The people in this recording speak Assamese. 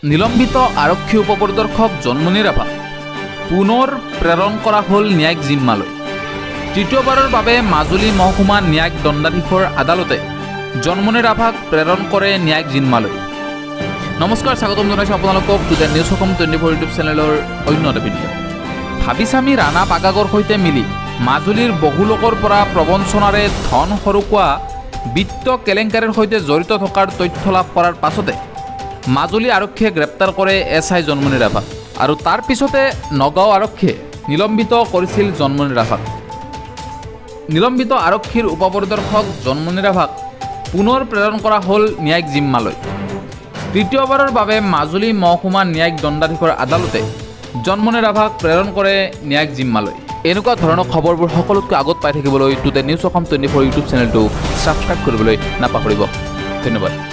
নিলম্বিত আৰক্ষী উপপৰিদৰ্শক জন্মনী ৰাভাক পুনৰ প্ৰেৰণ কৰা হ'ল ন্যায়িক জিম্মালৈ। তৃতীয়বাৰৰ বাবে মাজুলী মহকুমা ন্যায়িক দণ্ডাধীশৰ আদালতে জন্মনী ৰাভাক প্ৰেৰণ কৰে ন্যায়িক জিম্মালৈ। নমস্কাৰ, স্বাগতম জনাইছোঁ আপোনালোকক টুডে নিউজ অসম 24 ইউটিউব চেনেলৰ অন্য এটা ভিডিঅ'। ভাবিছামি ৰাণা পাগাগৰ সৈতে মিলি মাজুলীৰ বহু লোকৰ পৰা প্ৰবঞ্চনাৰে ধন সৰুকুৱা বিত্ত কেলেংকাৰীৰ সৈতে জড়িত থকাৰ তথ্য লাভ কৰাৰ পাছতে মাজুলী আৰক্ষীয়ে গ্ৰেপ্তাৰ কৰে SI জন্মনী ৰাভাক আৰু তাৰ পিছতে নগাঁও আৰক্ষীয়ে নিলম্বিত কৰিছিল জন্মনী ৰাভাক। নিলম্বিত আৰক্ষীৰ উপপৰিদৰ্শক জন্মনী ৰাভাক পুনৰ প্ৰেৰণ কৰা হ'ল ন্যায়িক জিম্মালৈ। তৃতীয়বাৰৰ বাবে মাজুলী মহকুমা ন্যায়িক দণ্ডাধীশৰ আদালতে জন্মনী ৰাভাক প্ৰেৰণ কৰে ন্যায়িক জিম্মালৈ। এনেকুৱা ধৰণৰ খবৰবোৰ সকলোতকৈ আগত পাই থাকিবলৈ টুডে নিউজ অসম 24 ইউটিউব চেনেলটো ছাবস্ক্ৰাইব কৰিবলৈ নাপাহৰিব। ধন্যবাদ।